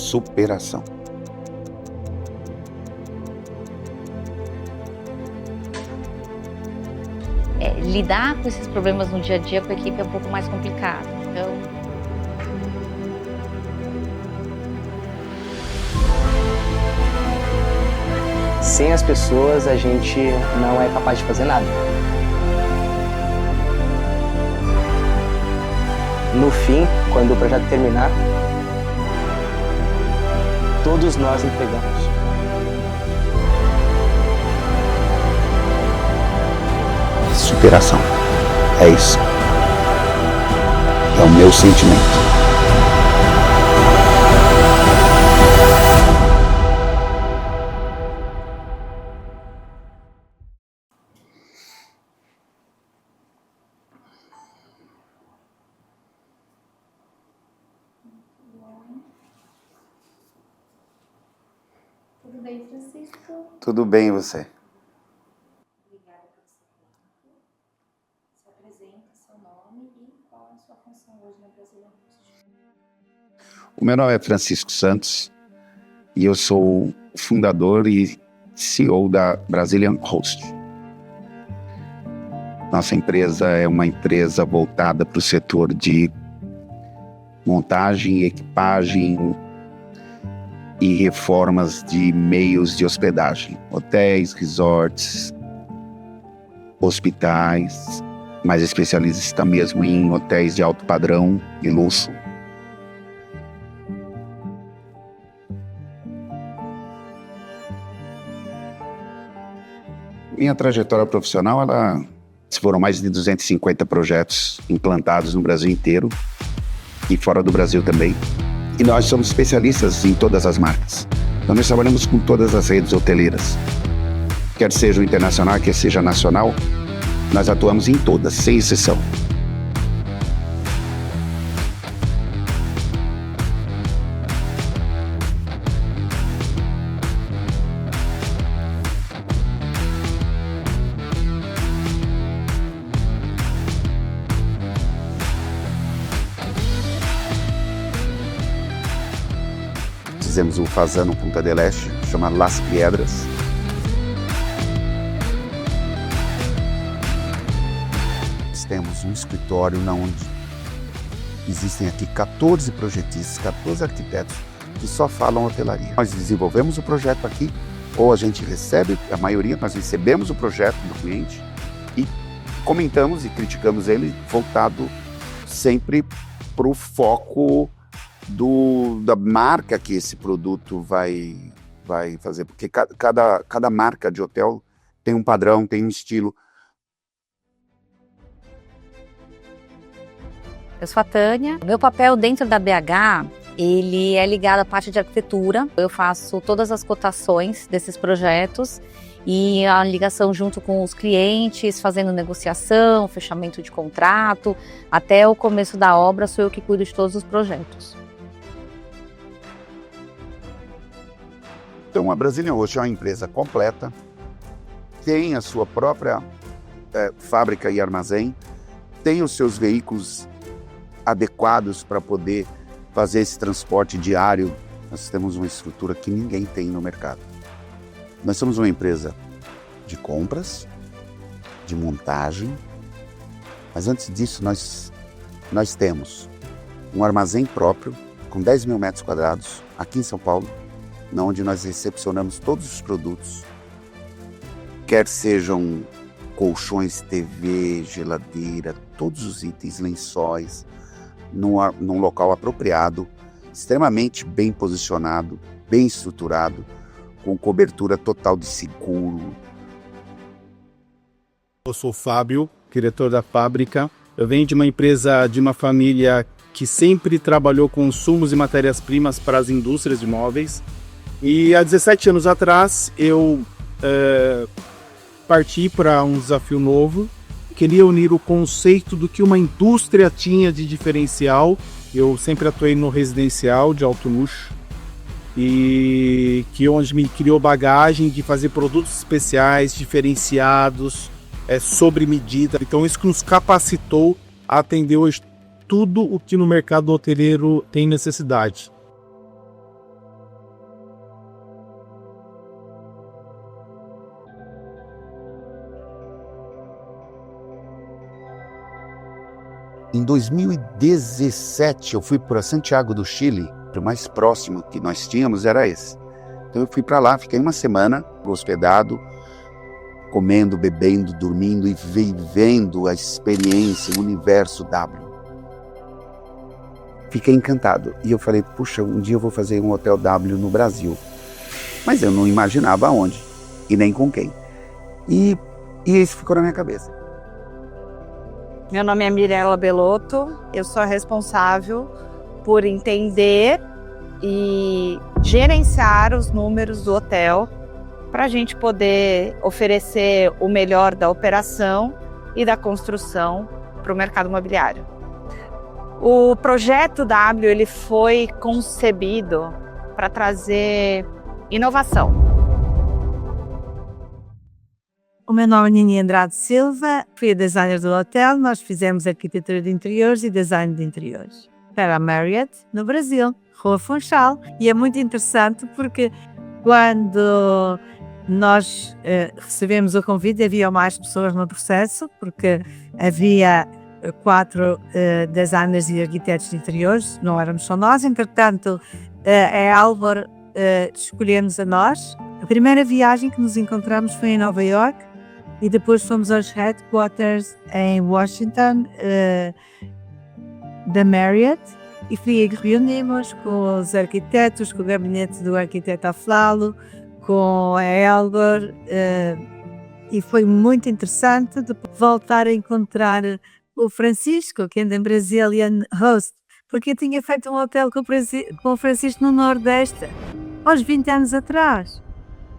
superação. Lidar com esses problemas no dia a dia com a equipe é um pouco mais complicado. Então, sem as pessoas, a gente não é capaz de fazer nada. No fim, quando o projeto terminar, todos nós entregamos. Superação. É isso. É o meu sentimento. Tudo bem, Francisco? Tudo bem, e você? Obrigada por seu tempo. Se apresenta seu nome e qual é a sua função hoje na Brazilian Host. O meu nome é Francisco Santos e eu sou fundador e CEO da Brazilian Host. Nossa empresa é uma empresa voltada para o setor de montagem, equipagem e reformas de meios de hospedagem, hotéis, resorts, hospitais, mais especialista mesmo em hotéis de alto padrão e luxo. Minha trajetória profissional, foram mais de 250 projetos implantados no Brasil inteiro e fora do Brasil também. E nós somos especialistas em todas as marcas. Então nós trabalhamos com todas as redes hoteleiras. Quer seja o internacional, quer seja nacional, nós atuamos em todas, sem exceção. Fizemos o Fasano Punta del Este, chama Las Piedras. Nós temos um escritório onde existem aqui 14 projetistas, 14 arquitetos que só falam hotelaria. Nós desenvolvemos o projeto aqui, ou a gente recebe, a maioria nós recebemos o projeto do cliente e comentamos e criticamos ele voltado sempre para o foco da marca que esse produto vai fazer, porque cada marca de hotel tem um padrão, tem um estilo. eu sou a Tânia. Meu papel dentro da BH, ele é ligado à parte de arquitetura. Eu faço todas as cotações desses projetos e a ligação junto com os clientes, fazendo negociação, fechamento de contrato, até o começo da obra sou eu que cuido de todos os projetos. Então, a Brazilian Host é uma empresa completa, tem a sua própria fábrica e armazém, tem os seus veículos adequados para poder fazer esse transporte diário. Nós temos uma estrutura que ninguém tem no mercado. Nós somos uma empresa de compras, de montagem, mas antes disso nós temos um armazém próprio com 10 mil metros quadrados aqui em São Paulo, onde nós recepcionamos todos os produtos, quer sejam colchões, TV, geladeira, todos os itens, lençóis, num local apropriado, extremamente bem posicionado, bem estruturado, com cobertura total de seguro. Eu sou o Fábio, diretor da fábrica. Eu venho de uma empresa, de uma família que sempre trabalhou com insumos e matérias-primas para as indústrias de móveis. E há 17 anos atrás eu parti para um desafio novo. Queria unir o conceito do que uma indústria tinha de diferencial. Eu sempre atuei no residencial de alto luxo e onde me criou bagagem de fazer produtos especiais, diferenciados, sobre medida. Então isso que nos capacitou a atender hoje tudo o que no mercado hoteleiro tem necessidade. Em 2017, eu fui para Santiago do Chile. O mais próximo que nós tínhamos era esse. Então eu fui para lá, fiquei uma semana hospedado, comendo, bebendo, dormindo e vivendo a experiência, o universo W. Fiquei encantado. E eu falei, puxa, um dia eu vou fazer um hotel W no Brasil. Mas eu não imaginava aonde e nem com quem. E isso ficou na minha cabeça. Meu nome é Mirella Belotto, eu sou a responsável por entender e gerenciar os números do hotel para a gente poder oferecer o melhor da operação e da construção para o mercado imobiliário. O projeto W ele foi concebido para trazer inovação. O meu nome é Nini Andrade Silva, fui a designer do hotel. Nós fizemos arquitetura de interiores e design de interiores para a Marriott, no Brasil, Rua Funchal. E é muito interessante porque quando nós recebemos o convite, havia mais pessoas no processo, porque havia 4 designers e arquitetos de interiores, não éramos só nós. Entretanto, a Álvaro escolheu-nos a nós. A primeira viagem que nos encontramos foi em Nova York e depois fomos aos headquarters em Washington da Marriott e reunimos com os arquitetos, com o gabinete do arquiteto Aflalo, com a Elber, e foi muito interessante voltar a encontrar o Francisco, que anda em Brazilian Host, porque eu tinha feito um hotel com o Francisco no Nordeste, aos 20 anos atrás.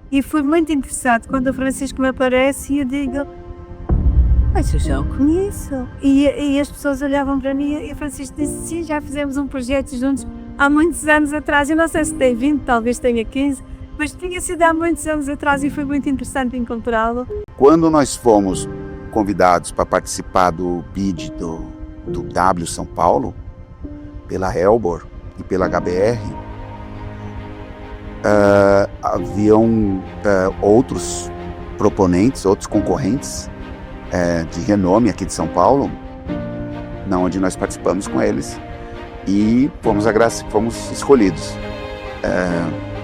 E foi muito interessante quando o Francisco me aparece e eu digo, mas eu já o conheço. E as pessoas olhavam para mim e o Francisco disse, sim, já fizemos um projeto juntos há muitos anos atrás. Eu não sei se tem 20, talvez tenha 15, mas tinha sido há muitos anos atrás e foi muito interessante encontrá-lo. Quando nós fomos convidados para participar do bid do W São Paulo, pela Elbor e pela HBR, haviam outros proponentes, outros concorrentes de renome aqui de São Paulo, onde nós participamos com eles e fomos escolhidos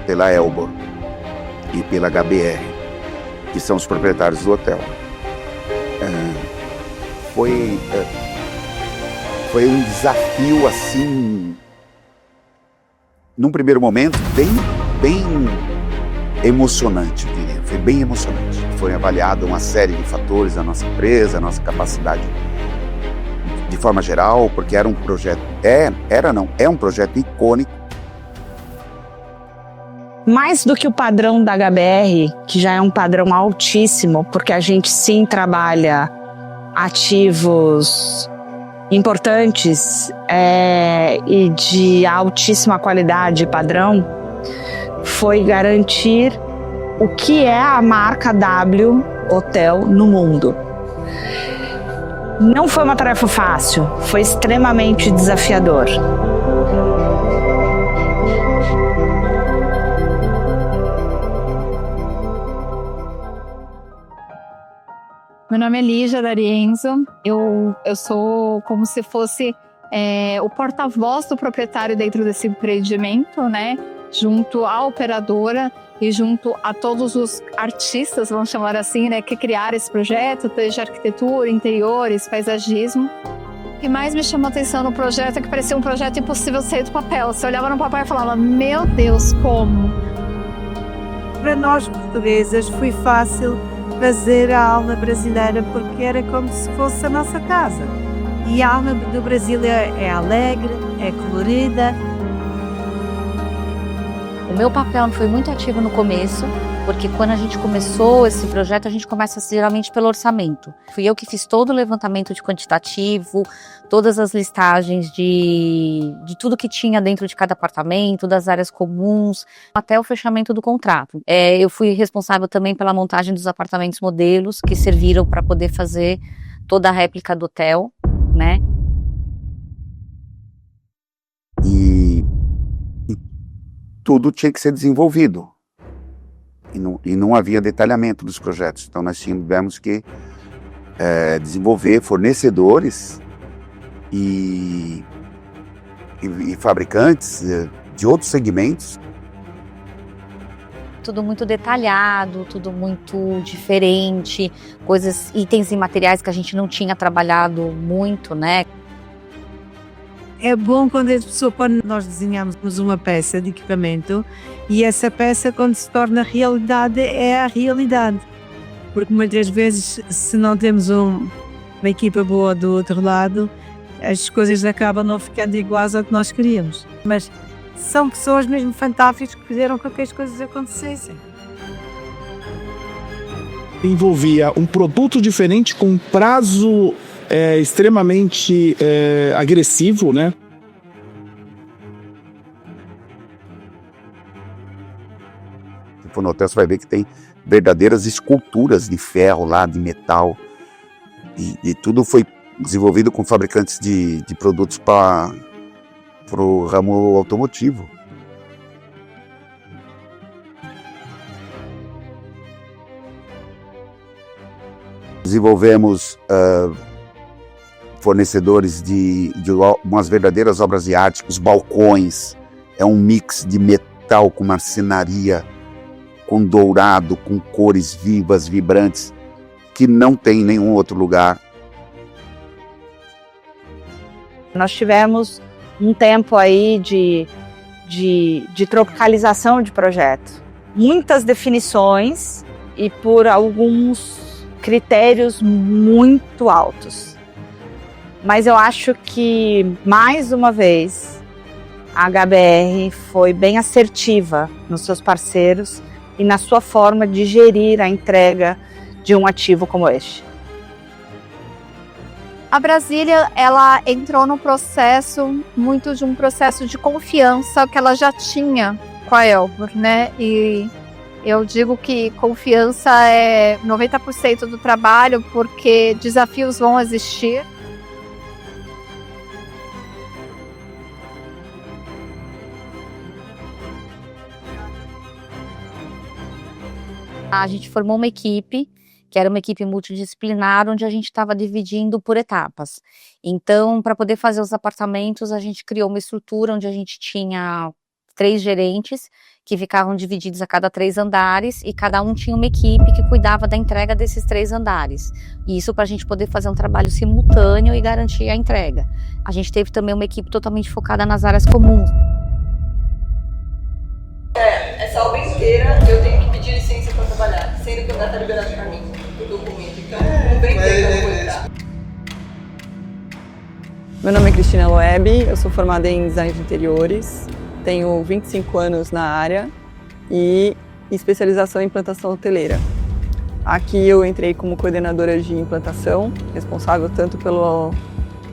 pela Elbor e pela HBR, que são os proprietários do hotel. Foi um desafio assim, num primeiro momento, bem emocionante, eu diria. Foi bem emocionante. Foi avaliada uma série de fatores da nossa empresa, a nossa capacidade de forma geral, porque era um projeto, é um projeto icônico. Mais do que o padrão da HBR, que já é um padrão altíssimo, porque a gente sim trabalha ativos importantes e de altíssima qualidade e padrão, foi garantir o que é a marca W Hotel no mundo. Não foi uma tarefa fácil, foi extremamente desafiador. Meu nome é Lígia D'Arienzo, eu sou como se fosse o porta-voz do proprietário dentro desse empreendimento, né? Junto à operadora e junto a todos os artistas, vamos chamar assim, né? Que criaram esse projeto, desde arquitetura, interiores, paisagismo. O que mais me chamou a atenção no projeto é que parecia um projeto impossível de sair do papel. Você olhava no papel e falava, meu Deus, como? Para nós portuguesas foi fácil fazer a alma brasileira porque era como se fosse a nossa casa. E a alma do Brasil é alegre, é colorida. O meu papel foi muito ativo no começo, porque quando a gente começou esse projeto, a gente começa geralmente pelo orçamento. Fui eu que fiz todo o levantamento de quantitativo, todas as listagens de tudo que tinha dentro de cada apartamento, das áreas comuns, até o fechamento do contrato. Eu fui responsável também pela montagem dos apartamentos modelos, que serviram para poder fazer toda a réplica do hotel, né? E tudo tinha que ser desenvolvido. E não havia detalhamento dos projetos. Então nós tivemos que desenvolver fornecedores e fabricantes de outros segmentos. Tudo muito detalhado, tudo muito diferente, itens e materiais que a gente não tinha trabalhado muito, né? É bom quando nós desenhamos uma peça de equipamento e essa peça, quando se torna realidade, é a realidade. Porque muitas vezes, se não temos uma equipa boa do outro lado, as coisas acabam não ficando iguais ao que nós queríamos. Mas são pessoas mesmo fantásticas que fizeram com que as coisas acontecessem. Envolvia um produto diferente com um prazo extremamente agressivo, né? Se for no hotel, você vai ver que tem verdadeiras esculturas de ferro lá, de metal. E tudo foi desenvolvido com fabricantes de produtos para o ramo automotivo. Desenvolvemos fornecedores de umas verdadeiras obras de arte, os balcões. É um mix de metal com marcenaria, com dourado, com cores vivas, vibrantes, que não tem em nenhum outro lugar. Nós tivemos um tempo aí de tropicalização de projeto. Muitas definições e por alguns critérios muito altos. Mas eu acho que, mais uma vez, a HBR foi bem assertiva nos seus parceiros e na sua forma de gerir a entrega de um ativo como este. A Brasília, ela entrou num processo, muito de um processo de confiança que ela já tinha com a Elbor, né? E eu digo que confiança é 90% do trabalho, porque desafios vão existir. A gente formou uma equipe, que era uma equipe multidisciplinar, onde a gente estava dividindo por etapas. Então, para poder fazer os apartamentos, a gente criou uma estrutura onde a gente tinha 3 gerentes, que ficavam divididos a cada 3 andares, e cada um tinha uma equipe que cuidava da entrega desses 3 andares. E isso para a gente poder fazer um trabalho simultâneo e garantir a entrega. A gente teve também uma equipe totalmente focada nas áreas comuns. Essa obra inteira eu tenho que pedir licença para trabalhar, sendo que o lugar está liberado para mim, o documento. Então, não tem como entrar. Meu nome é Cristina Loeb, eu sou formada em design de interiores, tenho 25 anos na área e especialização em implantação hoteleira. Aqui eu entrei como coordenadora de implantação, responsável tanto pelo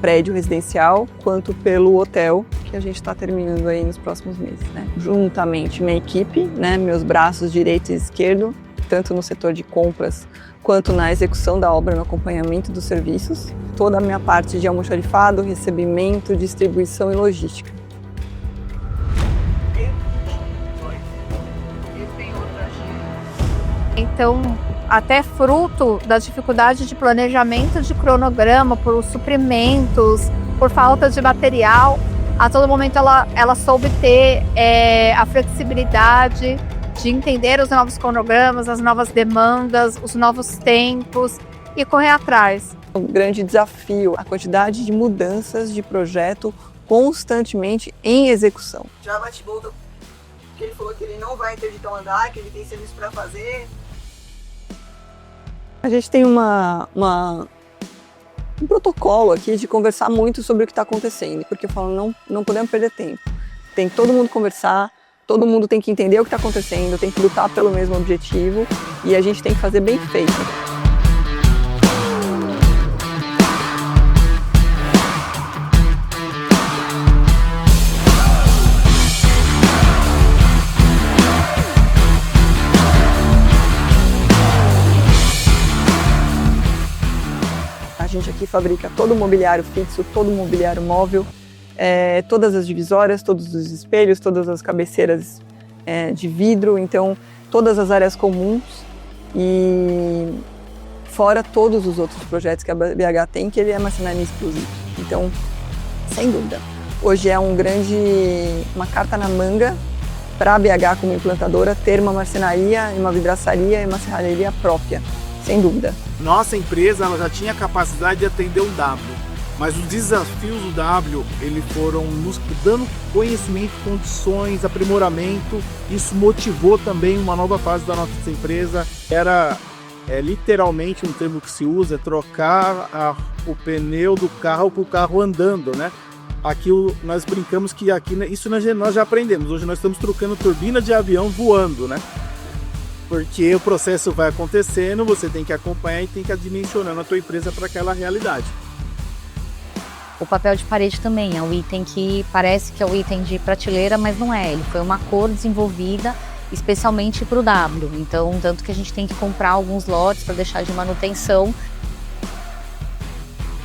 prédio residencial quanto pelo hotel, que a gente está terminando aí nos próximos meses, né? Juntamente minha equipe, né, meus braços direito e esquerdo, tanto no setor de compras quanto na execução da obra, no acompanhamento dos serviços, toda a minha parte de almoxarifado, recebimento, distribuição e logística. Então, até fruto da dificuldade de planejamento de cronograma, por suprimentos, por falta de material, a todo momento ela soube ter a flexibilidade de entender os novos cronogramas, as novas demandas, os novos tempos e correr atrás. Um grande desafio, a quantidade de mudanças de projeto constantemente em execução. Já bate-boca, que ele falou que ele não vai interditar o andar, que ele tem serviço para fazer. A gente tem um protocolo aqui de conversar muito sobre o que está acontecendo, porque eu falo, não podemos perder tempo. Tem que todo mundo conversar, todo mundo tem que entender o que está acontecendo, tem que lutar pelo mesmo objetivo e a gente tem que fazer bem feito. A gente aqui fabrica todo o mobiliário fixo, todo o mobiliário móvel, todas as divisórias, todos os espelhos, todas as cabeceiras de vidro, então todas as áreas comuns e fora todos os outros projetos que a BH tem, que ele é marcenaria exclusiva. Então sem dúvida. Hoje é uma carta na manga para a BH como implantadora ter uma marcenaria, uma vidraçaria e uma serralheria própria, sem dúvida. Nossa empresa ela já tinha capacidade de atender o W, mas os desafios do W eles foram nos dando conhecimento, condições, aprimoramento. Isso motivou também uma nova fase da nossa empresa. Era literalmente um termo que se usa, é trocar o pneu do carro para o carro andando, né? Aqui nós brincamos que aqui isso nós já aprendemos. Hoje nós estamos trocando turbina de avião voando, né? Porque o processo vai acontecendo, você tem que acompanhar e tem que dimensionando a tua empresa para aquela realidade. O papel de parede também é um item que parece que é um item de prateleira, mas não é. Ele foi uma cor desenvolvida especialmente para o W. Então, tanto que a gente tem que comprar alguns lotes para deixar de manutenção.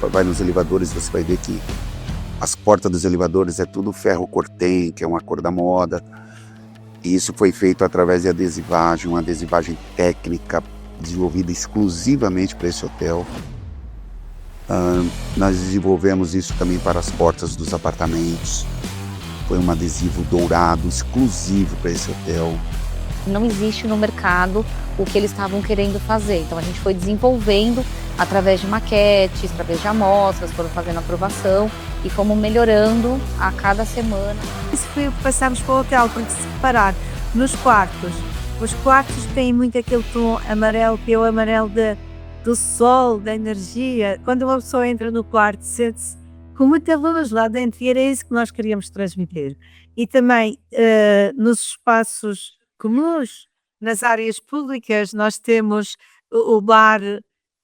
Vai nos elevadores, você vai ver que as portas dos elevadores é tudo ferro cortem, que é uma cor da moda. E isso foi feito através de adesivagem, uma adesivagem técnica desenvolvida exclusivamente para esse hotel. Nós desenvolvemos isso também para as portas dos apartamentos. Foi um adesivo dourado exclusivo para esse hotel. Não existe no mercado o que eles estavam querendo fazer. Então a gente foi desenvolvendo através de maquetes, através de amostras, foram fazendo aprovação e fomos melhorando a cada semana. Isso foi o que passamos para o hotel, porque se reparar, nos quartos, os quartos têm muito aquele tom amarelo, que é o amarelo do sol, da energia. Quando uma pessoa entra no quarto, sente-se com muita luz lá dentro e era isso que nós queríamos transmitir. E também nos espaços comuns, nas áreas públicas, nós temos o bar,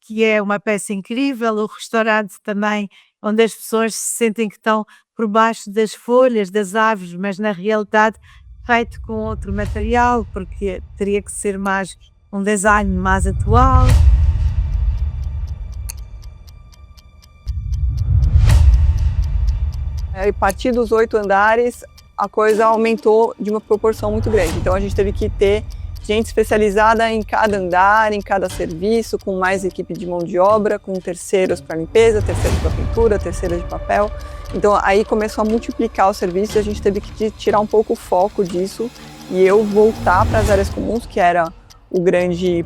que é uma peça incrível, o restaurante também, onde as pessoas se sentem que estão por baixo das folhas, das árvores, mas na realidade feito com outro material, porque teria que ser mais um design mais atual. A partir dos 8 andares, a coisa aumentou de uma proporção muito grande. Então a gente teve que ter gente especializada em cada andar, em cada serviço, com mais equipe de mão de obra, com terceiros para limpeza, terceiros para pintura, terceiros de papel. Então aí começou a multiplicar o serviço e a gente teve que tirar um pouco o foco disso e eu voltar para as áreas comuns, que era o grande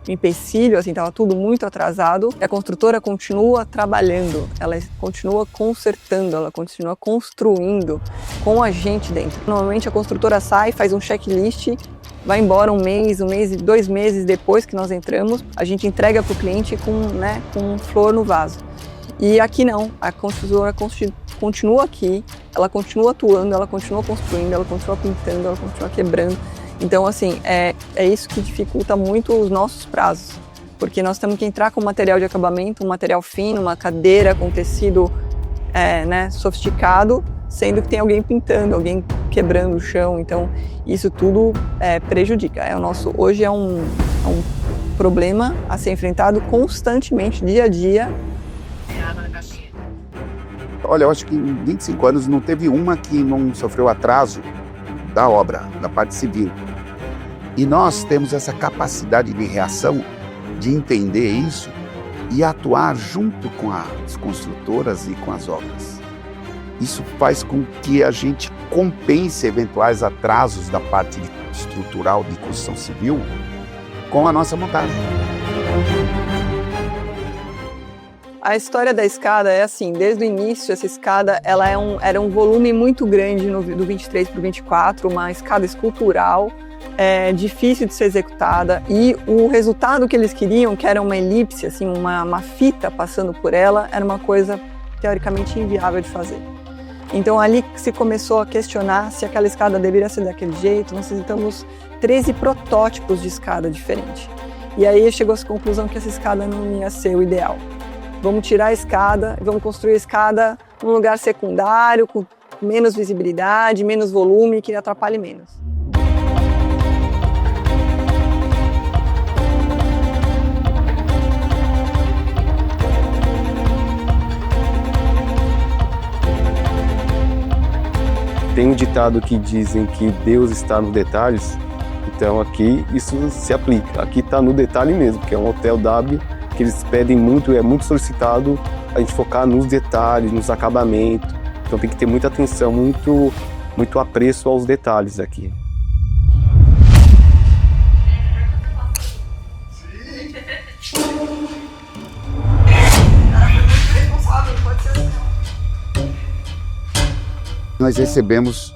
empecilho, assim, estava tudo muito atrasado. A construtora continua trabalhando, ela continua consertando, ela continua construindo com a gente dentro. Normalmente a construtora sai, faz um checklist, vai embora um mês, 2 meses depois que nós entramos, a gente entrega para o cliente com flor no vaso. E aqui não, a construtora continua aqui, ela continua atuando, ela continua construindo, ela continua pintando, ela continua quebrando. Então, assim, é isso que dificulta muito os nossos prazos, porque nós temos que entrar com material de acabamento, um material fino, uma cadeira com tecido sofisticado, sendo que tem alguém pintando, alguém quebrando o chão, então isso tudo prejudica. Hoje é um problema a ser enfrentado constantemente, dia a dia. Olha, eu acho que em 25 anos não teve uma que não sofreu atraso da obra, da parte civil. E nós temos essa capacidade de reação, de entender isso e atuar junto com as construtoras e com as obras. Isso faz com que a gente compense eventuais atrasos da parte estrutural de construção civil com a nossa montagem. A história da escada é assim, desde o início essa escada era um volume muito grande do 23 para o 24, uma escada escultural, difícil de ser executada e o resultado que eles queriam, que era uma elipse, assim, uma fita passando por ela, era uma coisa teoricamente inviável de fazer. Então ali se começou a questionar se aquela escada deveria ser daquele jeito. Nós visitamos 13 protótipos de escada diferentes. E aí chegou a essa conclusão que essa escada não ia ser o ideal. Vamos tirar a escada, vamos construir a escada num lugar secundário, com menos visibilidade, menos volume, que atrapalhe menos. Tem um ditado que dizem que Deus está nos detalhes, então aqui isso se aplica. Aqui está no detalhe mesmo, porque é um hotel W que eles pedem muito, é muito solicitado a gente focar nos detalhes, nos acabamentos, Então tem que ter muita atenção, muito apreço aos detalhes aqui. Nós recebemos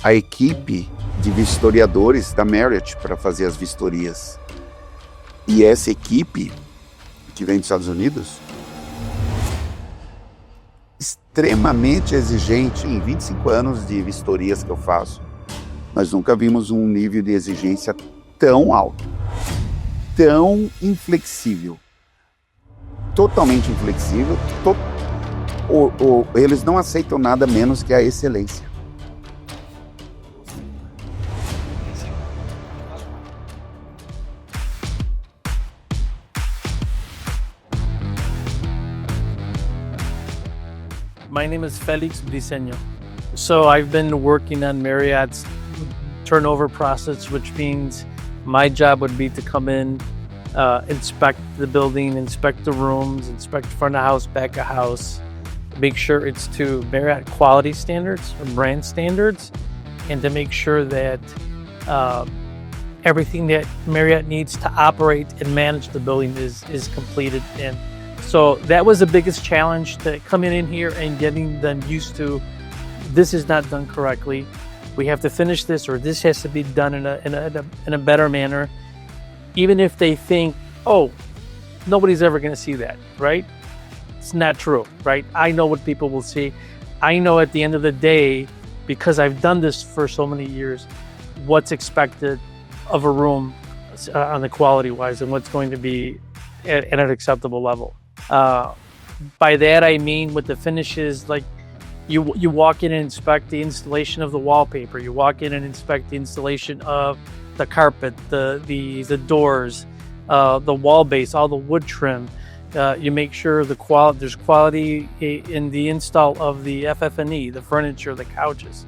a equipe de vistoriadores da Marriott para fazer as vistorias. E essa equipe, que vem dos Estados Unidos, extremamente exigente em 25 anos de vistorias que eu faço. Nós nunca vimos um nível de exigência tão alto, tão inflexível, totalmente inflexível. Eles não aceitam nada menos que a excelência. My name is Felix Briceño. So I've been working on Marriott's turnover process, which means my job would be to come in, inspect the building, inspect the rooms, inspect front of house, back of house, make sure it's to Marriott quality standards or brand standards, and to make sure that everything that Marriott needs to operate and manage the building is completed. And so that was the biggest challenge, to coming in here and getting them used to, this is not done correctly. We have to finish this, or this has to be done in a better manner. Even if they think, oh, nobody's ever going to see that, right? It's not true, right? I know what people will see. I know at the end of the day, because I've done this for so many years, what's expected of a room on the quality wise and what's going to be at an acceptable level. By that I mean with the finishes, like you walk in and inspect the installation of the wallpaper. You walk in and inspect the installation of the carpet, the doors, the wall base, all the wood trim. You make sure there's quality in the install of the FF&E, the furniture, the couches,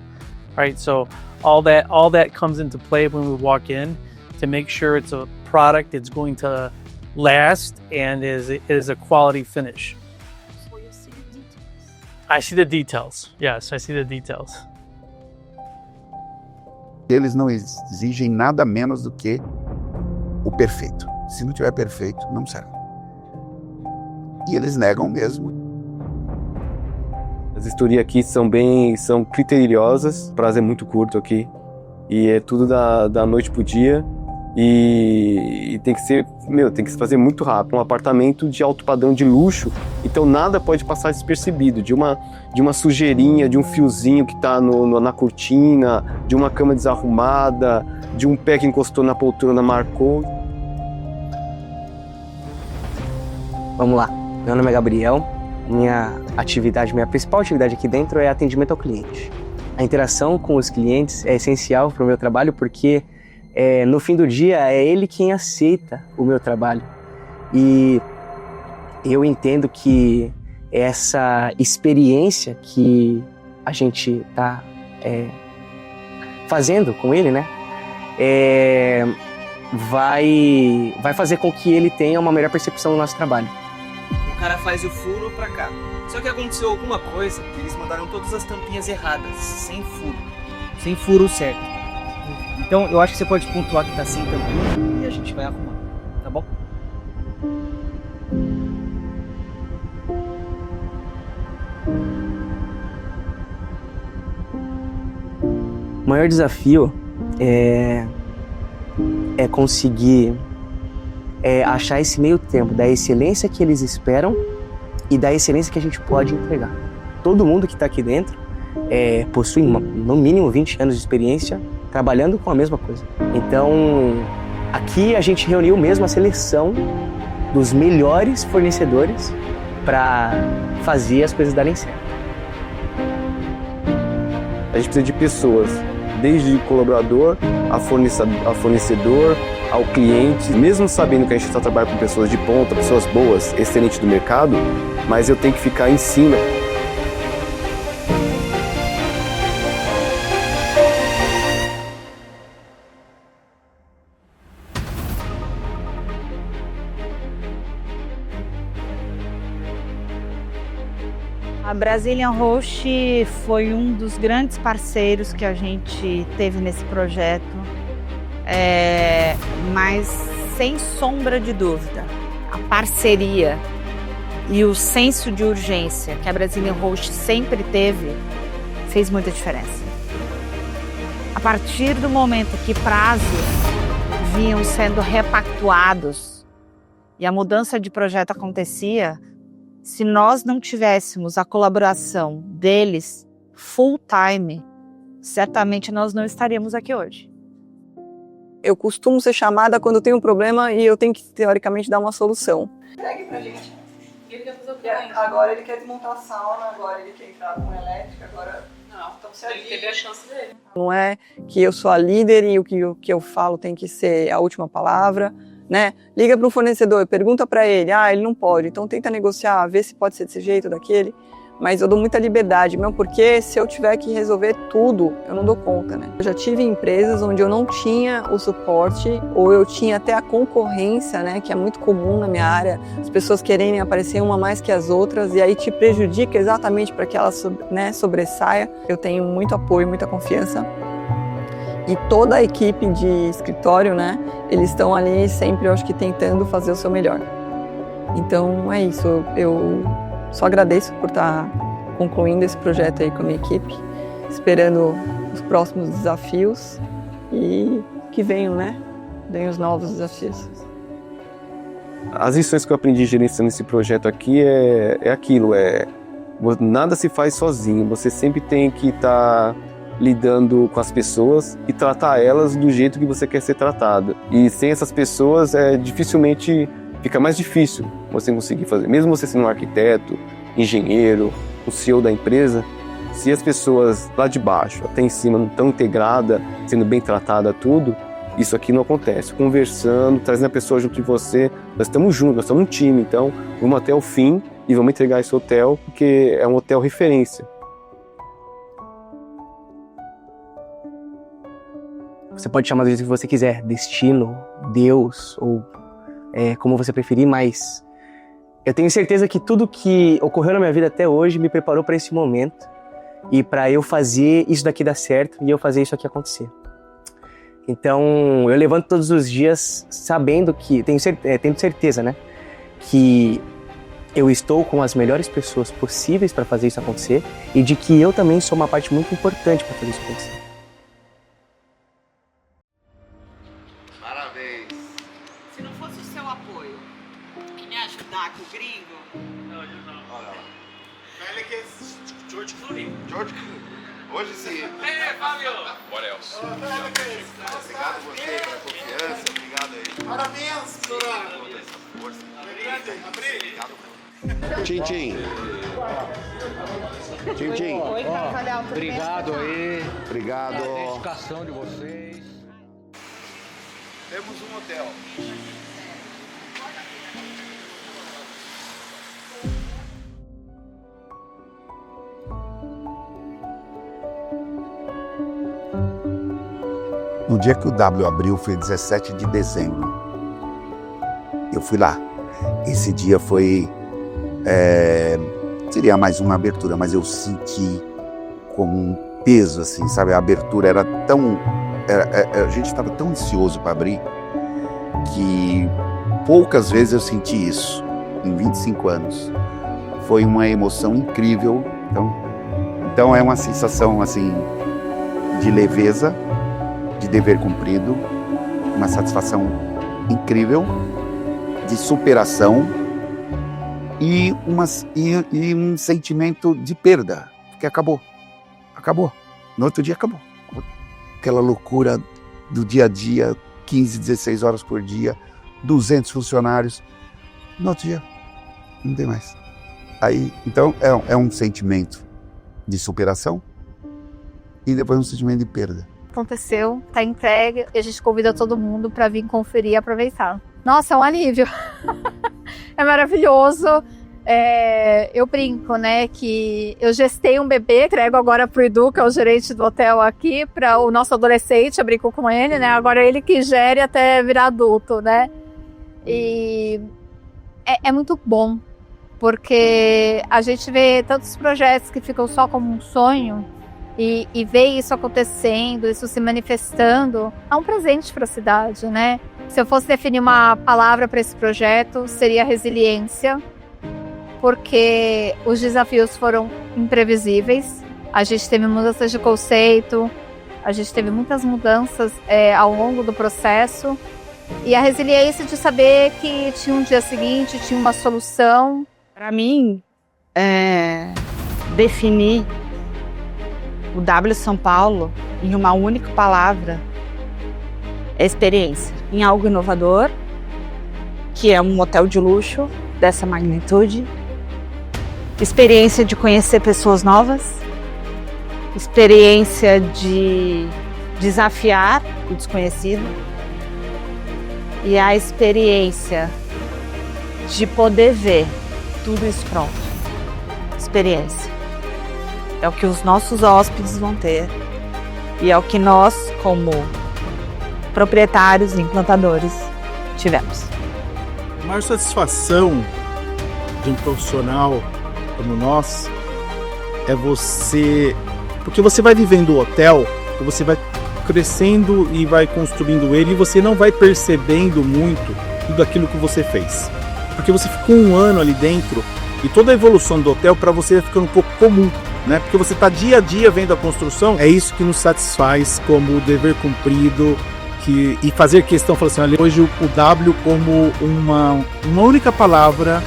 right? So all that comes into play when we walk in to make sure it's a product that's going to last and is a quality finish. So you see the details. I see the details. Yes, I see the details. Eles não exigem nada menos do que o perfeito. Se não tiver perfeito, não serve. E eles negam mesmo. As vistorias aqui são criteriosas, o prazo é muito curto aqui. E é tudo da noite pro dia. E tem que se fazer muito rápido. Um apartamento de alto padrão de luxo, então nada pode passar despercebido. De uma sujeirinha, de um fiozinho que está na cortina, de uma cama desarrumada, de um pé que encostou na poltrona, marcou. Vamos lá. Meu nome é Gabriel. Minha principal atividade aqui dentro é atendimento ao cliente. A interação com os clientes é essencial para o meu trabalho porque no fim do dia é ele quem aceita o meu trabalho. E eu entendo que essa experiência que a gente está fazendo com ele, né, vai fazer com que ele tenha uma melhor percepção do nosso trabalho. O cara faz o furo pra cá. Só que aconteceu alguma coisa que eles mandaram todas as tampinhas erradas, sem furo certo. Então eu acho que você pode pontuar que tá sem tampinha e a gente vai arrumar, tá bom? O maior desafio é conseguir achar esse meio tempo da excelência que eles esperam e da excelência que a gente pode entregar. Todo mundo que está aqui dentro possui no mínimo 20 anos de experiência trabalhando com a mesma coisa. Então, aqui a gente reuniu mesmo a seleção dos melhores fornecedores para fazer as coisas darem certo. A gente precisa de pessoas, desde colaborador a fornecedor, ao cliente, mesmo sabendo que a gente está trabalhando com pessoas de ponta, pessoas boas, excelentes do mercado, mas eu tenho que ficar em cima. A A Brazilian Host foi um dos grandes parceiros que a gente teve nesse projeto, mas sem sombra de dúvida, a parceria e o senso de urgência que a Brazilian Host sempre teve fez muita diferença. A partir do momento que prazos vinham sendo repactuados e a mudança de projeto acontecia, se nós não tivéssemos a colaboração deles full time, certamente nós não estaríamos aqui hoje. Eu costumo ser chamada quando tem um problema e eu tenho que, teoricamente, dar uma solução. Entregue pra gente. Ele quer fazer o que? Agora ele quer desmontar a sauna, agora ele quer entrar com elétrica, agora... Não, então ele teve a chance dele. Não é que eu sou a líder e o que eu falo tem que ser a última palavra, né? Liga para um fornecedor, pergunta para ele, ele não pode, então tenta negociar, vê se pode ser desse jeito, daquele. Mas eu dou muita liberdade, mesmo porque se eu tiver que resolver tudo, eu não dou conta, né? Eu já tive empresas onde eu não tinha o suporte, ou eu tinha até a concorrência, né? Que é muito comum na minha área, as pessoas quererem aparecer uma mais que as outras, e aí te prejudica exatamente para que ela sobressaia. Eu tenho muito apoio, muita confiança. E toda a equipe de escritório, né? Eles estão ali sempre, eu acho que tentando fazer o seu melhor. Então é isso, eu só agradeço por estar concluindo esse projeto aí com a minha equipe, esperando os próximos desafios e que venham, né? Venham os novos desafios. As lições que eu aprendi gerenciando esse projeto aqui é aquilo, nada se faz sozinho, você sempre tem que estar lidando com as pessoas e tratar elas do jeito que você quer ser tratado. E sem essas pessoas, dificilmente fica mais difícil você conseguir fazer. Mesmo você sendo um arquiteto, engenheiro, o CEO da empresa, se as pessoas lá de baixo, até em cima, não estão integradas, sendo bem tratada tudo, isso aqui não acontece. Conversando, trazendo a pessoa junto de você, nós estamos juntos, nós somos um time, então vamos até o fim e vamos entregar esse hotel, porque é um hotel referência. Você pode chamar do jeito que você quiser, destino, Deus, ou como você preferir, mas eu tenho certeza que tudo que ocorreu na minha vida até hoje me preparou para esse momento e para eu fazer isso daqui dar certo e eu fazer isso aqui acontecer. Então, eu levanto todos os dias sabendo que, tendo certeza, né, que eu estou com as melhores pessoas possíveis para fazer isso acontecer e de que eu também sou uma parte muito importante para fazer isso acontecer. Se não fosse o seu apoio e me ajudar com o gringo... Não. Olha lá. Félix, George Clooney. George Clooney. Hoje sim. Fábio. What else? Obrigado a você pela confiança. Obrigado aí. Parabéns, Obrigado. Tchim, tchim. Tchim, tchim. Obrigado aí. Obrigado. A dedicação de vocês. Temos um hotel. No dia que o W abriu foi 17 de dezembro. Eu fui lá. Esse dia foi... seria mais uma abertura, mas eu senti como um peso, assim, sabe? A abertura era tão... a gente estava tão ansioso para abrir que poucas vezes eu senti isso em 25 anos. Foi uma emoção incrível. Então é uma sensação assim de leveza, de dever cumprido, uma satisfação incrível, de superação e um sentimento de perda, porque acabou. No outro dia acabou. Aquela loucura do dia a dia, 15, 16 horas por dia, 200 funcionários. No outro dia, não tem mais. Aí, então, é um sentimento de superação e depois um sentimento de perda. Aconteceu, tá entregue, e a gente convida todo mundo para vir conferir e aproveitar. Nossa, é um alívio. É maravilhoso. Eu brinco, né, que eu gestei um bebê, entrego agora pro Edu, que é o gerente do hotel aqui, para o nosso adolescente, eu brinco com ele, né, agora é ele que gere até virar adulto, né, e é muito bom porque a gente vê tantos projetos que ficam só como um sonho e ver isso acontecendo, isso se manifestando, é um presente para a cidade, né? Se eu fosse definir uma palavra para esse projeto, seria resiliência, porque os desafios foram imprevisíveis. A gente teve mudanças de conceito, a gente teve muitas mudanças ao longo do processo, e a resiliência de saber que tinha um dia seguinte, tinha uma solução. Para mim, definir o W São Paulo em uma única palavra é experiência. Em algo inovador, que é um hotel de luxo dessa magnitude, experiência de conhecer pessoas novas, experiência de desafiar o desconhecido e a experiência de poder ver tudo isso pronto. Experiência. É o que os nossos hóspedes vão ter e é o que nós, como proprietários e implantadores, tivemos. A maior satisfação de um profissional como nós é você... Porque você vai vivendo o hotel, você vai crescendo e vai construindo ele e você não vai percebendo muito tudo aquilo que você fez. Porque você ficou um ano ali dentro e toda a evolução do hotel para você vai ficando um pouco comum, né? Porque você está dia a dia vendo a construção. É isso que nos satisfaz como dever cumprido e fazer questão, falar assim, olha, hoje o W como uma única palavra,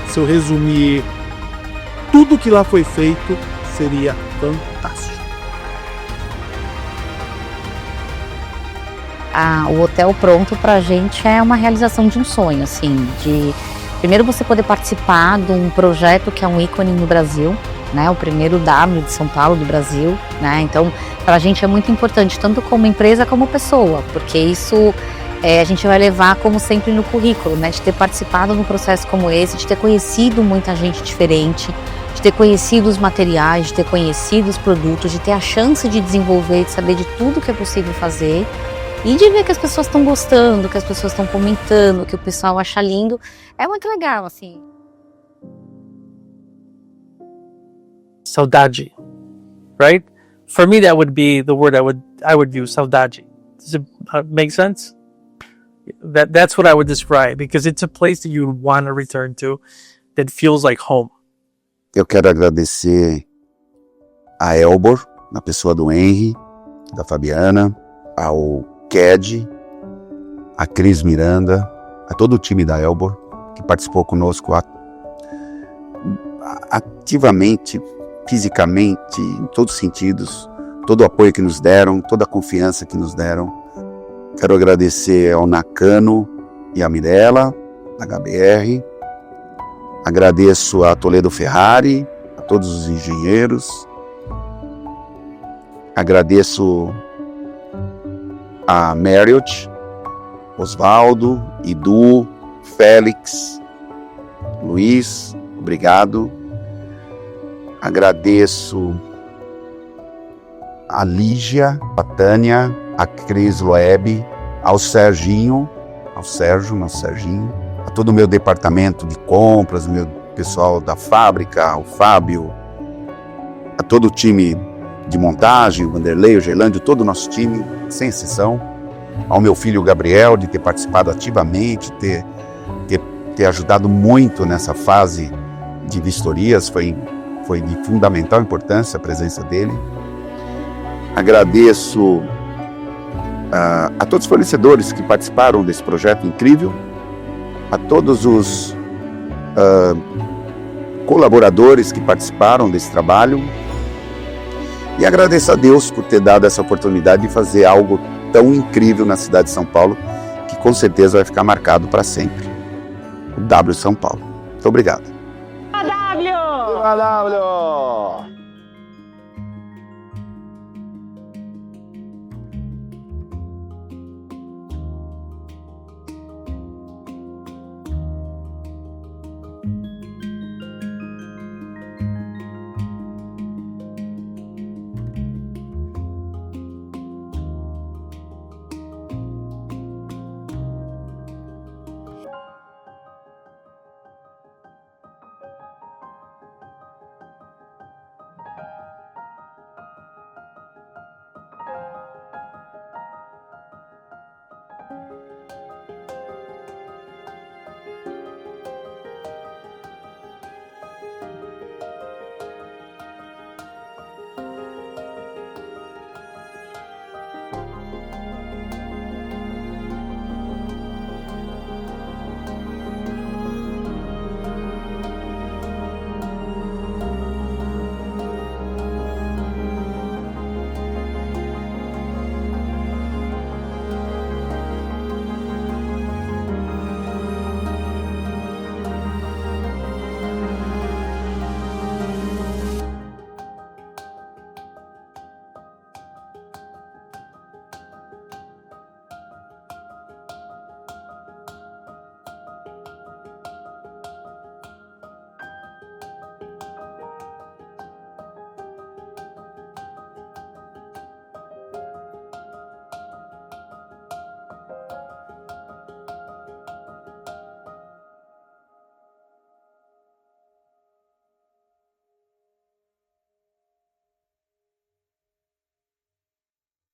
se eu resumir tudo que lá foi feito, seria fantástico. O hotel pronto pra gente é uma realização de um sonho, assim, de primeiro você poder participar de um projeto que é um ícone no Brasil, né, o primeiro W de São Paulo do Brasil, né, então pra gente é muito importante, tanto como empresa como pessoa, porque isso a gente vai levar como sempre no currículo, né, de ter participado de um processo como esse, de ter conhecido muita gente diferente, de ter conhecido os materiais, de ter conhecido os produtos, de ter a chance de desenvolver, de saber de tudo que é possível fazer e de ver que as pessoas estão gostando, que as pessoas estão comentando, que o pessoal acha lindo. É muito legal, assim. Saudade, right? For me, that would be the word I would use, saudade. Does it make sense? That's what I would describe, because it's a place that you want to return to, that feels like home. Eu quero agradecer a Elbor, na pessoa do Henry, da Fabiana, ao Ked, a Cris Miranda, a todo o time da Elbor, que participou conosco ativamente, fisicamente, em todos os sentidos, todo o apoio que nos deram, toda a confiança que nos deram. Quero agradecer ao Nakano e a Mirella, da HBR. Agradeço a Toledo Ferrari, a todos os engenheiros. Agradeço a Marriott, Osvaldo, Idu, Félix, Luiz, obrigado. Agradeço a Lígia, a Tânia, a Cris Loeb, ao Serginho, nosso Serginho, a todo o meu departamento de compras, meu pessoal da fábrica, ao Fábio, a todo o time de montagem, o Vanderlei, o Gerlândio, todo o nosso time, sem exceção, ao meu filho Gabriel, de ter participado ativamente, ter ajudado muito nessa fase de vistorias, foi de fundamental importância a presença dele. Agradeço a todos os fornecedores que participaram desse projeto incrível, a todos os colaboradores que participaram desse trabalho, e agradeço a Deus por ter dado essa oportunidade de fazer algo tão incrível na cidade de São Paulo, que com certeza vai ficar marcado para sempre. O W São Paulo. Muito obrigado. W!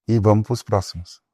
e vamos para os próximos.